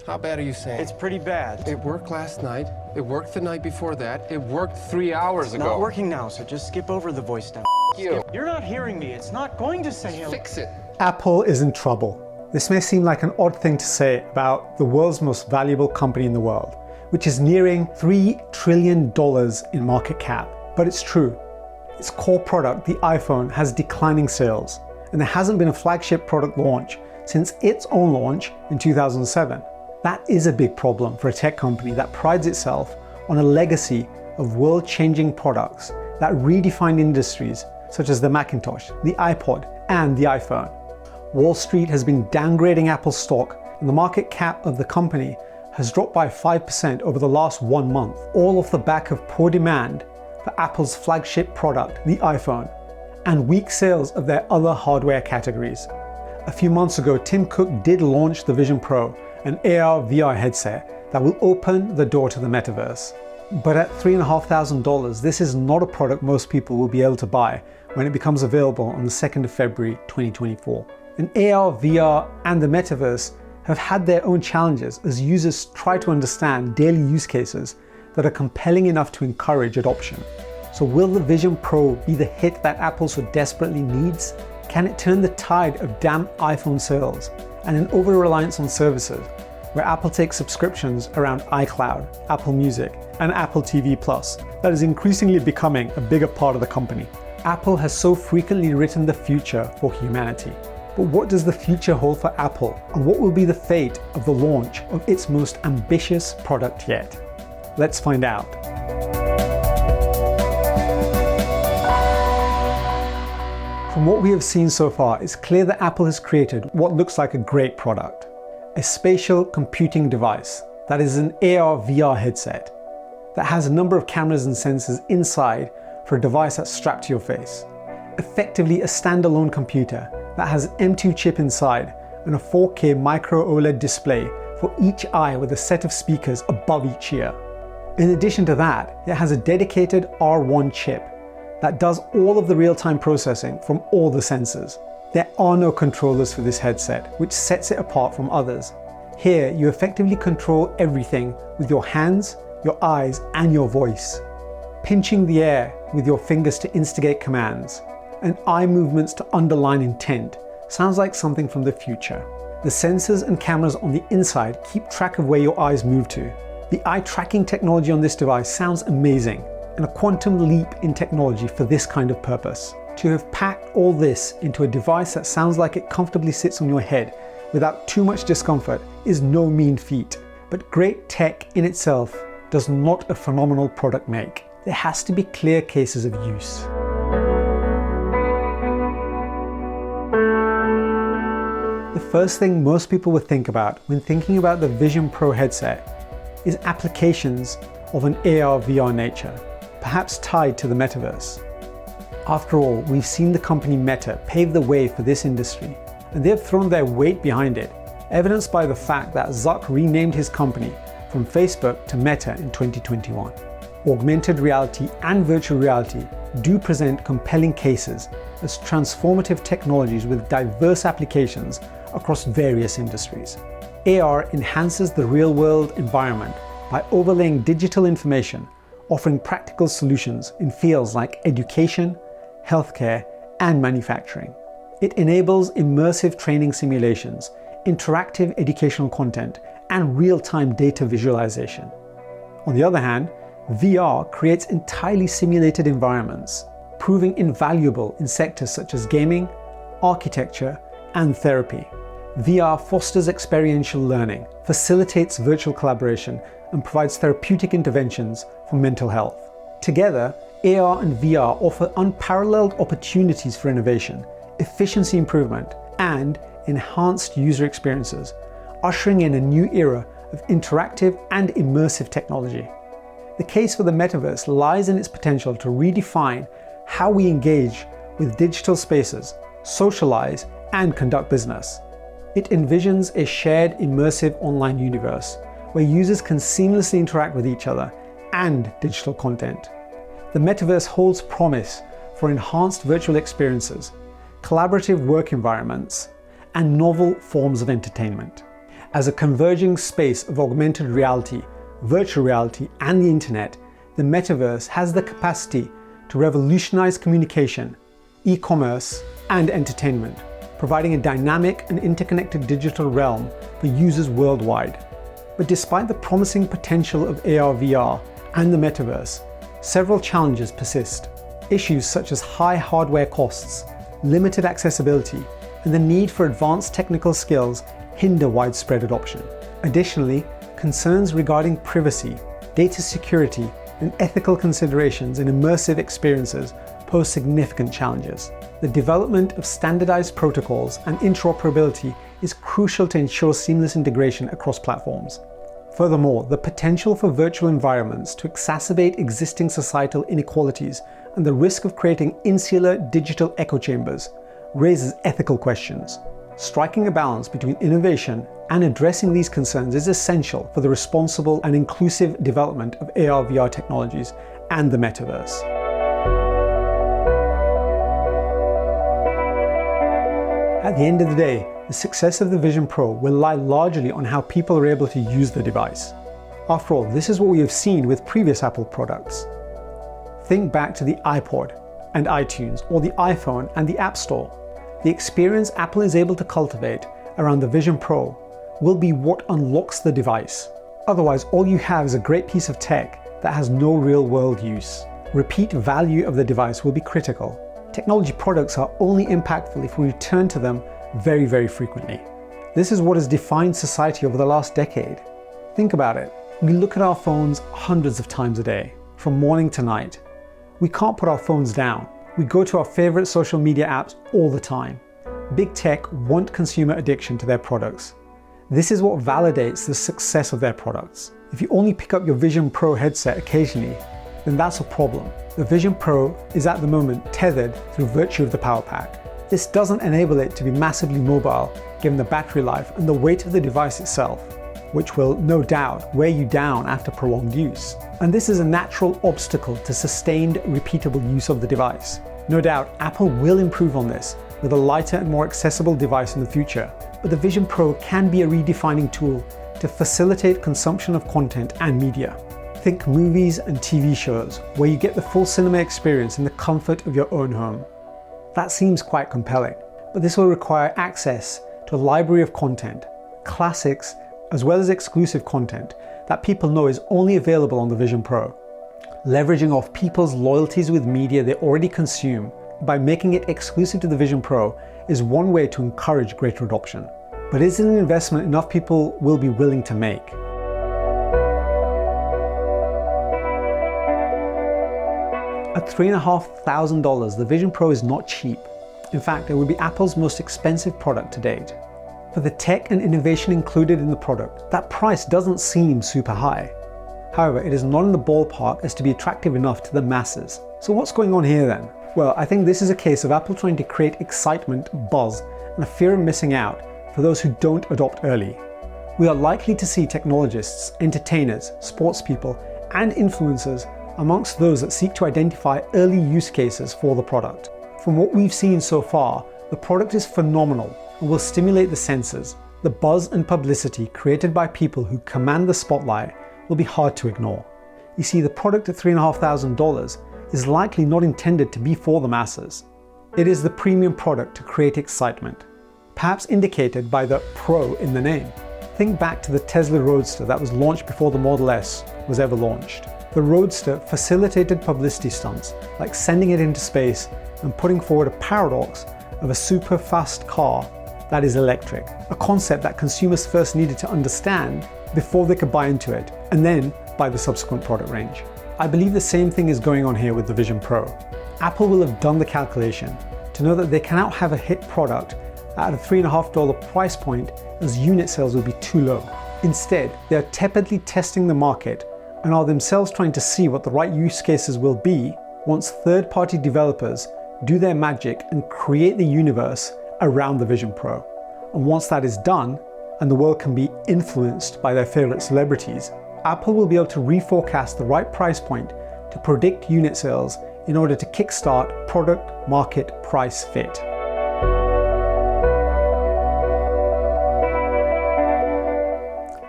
How bad are you saying? It's pretty bad. It worked last night. It worked the night before that. It worked 3 hours ago. It's not working now, so just skip over the voice down. You. You're not hearing me. It's not going to say hello. Fix it. Apple is in trouble. This may seem like an odd thing to say about the world's most valuable company in the world, which is nearing $3 trillion in market cap. But it's true. Its core product, the iPhone, has declining sales, and there hasn't been a flagship product launch since its own launch in 2007. That is a big problem for a tech company that prides itself on a legacy of world-changing products that redefined industries such as the Macintosh, the iPod, and the iPhone. Wall Street has been downgrading Apple's stock, and the market cap of the company has dropped by 5% over the last 1 month, all off the back of poor demand for Apple's flagship product, the iPhone, and weak sales of their other hardware categories. A few months ago, Tim Cook did launch the Vision Pro, an AR/VR headset that will open the door to the metaverse. But at $3,500, this is not a product most people will be able to buy when it becomes available on the 2nd of February 2024. And AR, VR, and the metaverse have had their own challenges as users try to understand daily use cases that are compelling enough to encourage adoption. So will the Vision Pro be the hit that Apple so desperately needs? Can it turn the tide of damp iPhone sales and an over-reliance on services where Apple takes subscriptions around iCloud, Apple Music, and Apple TV Plus that is increasingly becoming a bigger part of the company? Apple has so frequently written the future for humanity. But what does the future hold for Apple, and what will be the fate of the launch of its most ambitious product yet? Let's find out. From what we have seen so far, it's clear that Apple has created what looks like a great product. A spatial computing device that is an AR/VR headset that has a number of cameras and sensors inside for a device that's strapped to your face. Effectively a standalone computer that has an M2 chip inside and a 4K micro OLED display for each eye with a set of speakers above each ear. In addition to that, it has a dedicated R1 chip that does all of the real-time processing from all the sensors. There are no controllers for this headset, which sets it apart from others. Here, you effectively control everything with your hands, your eyes, and your voice. Pinching the air with your fingers to instigate commands, and eye movements to underline intent sounds like something from the future. The sensors and cameras on the inside keep track of where your eyes move to. The eye tracking technology on this device sounds amazing, and a quantum leap in technology for this kind of purpose. To have packed all this into a device that sounds like it comfortably sits on your head without too much discomfort is no mean feat. But great tech in itself does not a phenomenal product make. There has to be clear cases of use. The first thing most people would think about when thinking about the Vision Pro headset is applications of an AR/VR nature, perhaps tied to the metaverse. After all, we've seen the company Meta pave the way for this industry, and they have thrown their weight behind it, evidenced by the fact that Zuck renamed his company from Facebook to Meta in 2021. Augmented reality and virtual reality do present compelling cases as transformative technologies with diverse applications across various industries. AR enhances the real-world environment by overlaying digital information, offering practical solutions in fields like education, healthcare, and manufacturing. It enables immersive training simulations, interactive educational content, and real-time data visualization. On the other hand, VR creates entirely simulated environments, proving invaluable in sectors such as gaming, architecture, and therapy. VR fosters experiential learning, facilitates virtual collaboration, and provides therapeutic interventions for mental health. Together, AR and VR offer unparalleled opportunities for innovation, efficiency improvement, and enhanced user experiences, ushering in a new era of interactive and immersive technology. The case for the metaverse lies in its potential to redefine how we engage with digital spaces, socialize, and conduct business. It envisions a shared immersive online universe where users can seamlessly interact with each other and digital content. The metaverse holds promise for enhanced virtual experiences, collaborative work environments, and novel forms of entertainment. As a converging space of augmented reality, virtual reality, and the internet, the metaverse has the capacity to revolutionize communication, e-commerce, and entertainment, providing a dynamic and interconnected digital realm for users worldwide. But despite the promising potential of AR/VR and the metaverse, several challenges persist. Issues such as high hardware costs, limited accessibility, and the need for advanced technical skills hinder widespread adoption. Additionally, concerns regarding privacy, data security, and ethical considerations in immersive experiences pose significant challenges. The development of standardized protocols and interoperability is crucial to ensure seamless integration across platforms. Furthermore, the potential for virtual environments to exacerbate existing societal inequalities and the risk of creating insular digital echo chambers raises ethical questions. Striking a balance between innovation and addressing these concerns is essential for the responsible and inclusive development of AR/VR technologies and the metaverse. At the end of the day, the success of the Vision Pro will lie largely on how people are able to use the device. After all, this is what we have seen with previous Apple products. Think back to the iPod and iTunes, or the iPhone and the App Store. The experience Apple is able to cultivate around the Vision Pro will be what unlocks the device. Otherwise, all you have is a great piece of tech that has no real-world use. Repeat value of the device will be critical. Technology products are only impactful if we return to them very, very frequently. This is what has defined society over the last decade. Think about it. We look at our phones hundreds of times a day, from morning to night. We can't put our phones down. We go to our favorite social media apps all the time. Big tech want consumer addiction to their products. This is what validates the success of their products. If you only pick up your Vision Pro headset occasionally, then that's a problem. The Vision Pro is at the moment tethered through virtue of the power pack. This doesn't enable it to be massively mobile given the battery life and the weight of the device itself, which will no doubt weigh you down after prolonged use. And this is a natural obstacle to sustained, repeatable use of the device. No doubt, Apple will improve on this with a lighter and more accessible device in the future, but the Vision Pro can be a redefining tool to facilitate consumption of content and media. Think movies and TV shows, where you get the full cinema experience in the comfort of your own home. That seems quite compelling, but this will require access to a library of content, classics, as well as exclusive content that people know is only available on the Vision Pro. Leveraging off people's loyalties with media they already consume by making it exclusive to the Vision Pro is one way to encourage greater adoption. But is it an investment enough people will be willing to make? At $3,500, the Vision Pro is not cheap. In fact, it would be Apple's most expensive product to date. For the tech and innovation included in the product, that price doesn't seem super high. However, it is not in the ballpark as to be attractive enough to the masses. So what's going on here then? Well, I think this is a case of Apple trying to create excitement, buzz, and a fear of missing out for those who don't adopt early. We are likely to see technologists, entertainers, sports people, and influencers amongst those that seek to identify early use cases for the product. From what we've seen so far, the product is phenomenal and will stimulate the senses. The buzz and publicity created by people who command the spotlight will be hard to ignore. You see, the product at $3,500 is likely not intended to be for the masses. It is the premium product to create excitement, perhaps indicated by the Pro in the name. Think back to the Tesla Roadster that was launched before the Model S was ever launched. The Roadster facilitated publicity stunts, like sending it into space and putting forward a paradox of a super fast car that is electric, a concept that consumers first needed to understand before they could buy into it, and then buy the subsequent product range. I believe the same thing is going on here with the Vision Pro. Apple will have done the calculation to know that they cannot have a hit product at a $3,500 price point, as unit sales will be too low. Instead, they are tepidly testing the market and are themselves trying to see what the right use cases will be once third-party developers do their magic and create the universe around the Vision Pro. And once that is done, and the world can be influenced by their favorite celebrities, Apple will be able to reforecast the right price point to predict unit sales in order to kickstart product market price fit.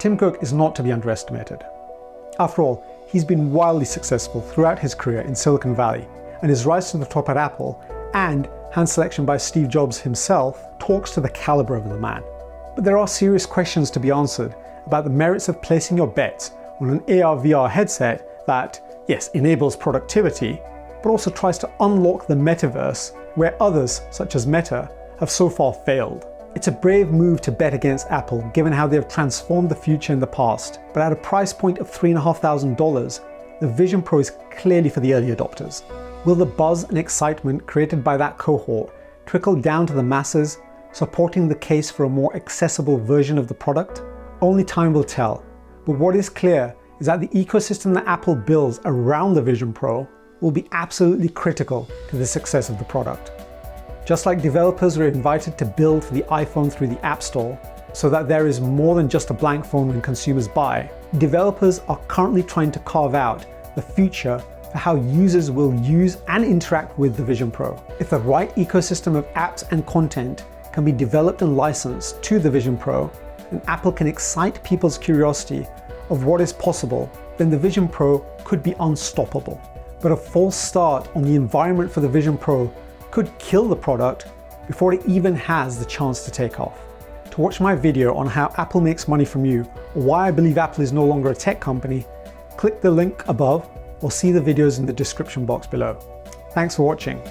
Tim Cook is not to be underestimated. After all, he's been wildly successful throughout his career in Silicon Valley, and his rise to the top at Apple and hand selection by Steve Jobs himself talks to the caliber of the man. But there are serious questions to be answered about the merits of placing your bets on an AR/VR headset that, yes, enables productivity, but also tries to unlock the metaverse where others, such as Meta, have so far failed. It's a brave move to bet against Apple given how they have transformed the future in the past, but at a price point of $3,500, the Vision Pro is clearly for the early adopters. Will the buzz and excitement created by that cohort trickle down to the masses, supporting the case for a more accessible version of the product? Only time will tell, but what is clear is that the ecosystem that Apple builds around the Vision Pro will be absolutely critical to the success of the product. Just like developers were invited to build for the iPhone through the App Store, so that there is more than just a blank phone when consumers buy, developers are currently trying to carve out the future for how users will use and interact with the Vision Pro. If the right ecosystem of apps and content can be developed and licensed to the Vision Pro, and Apple can excite people's curiosity of what is possible, then the Vision Pro could be unstoppable. But a false start on the environment for the Vision Pro could kill the product before it even has the chance to take off. To watch my video on how Apple makes money from you, or why I believe Apple is no longer a tech company, click the link above or see the videos in the description box below. Thanks for watching.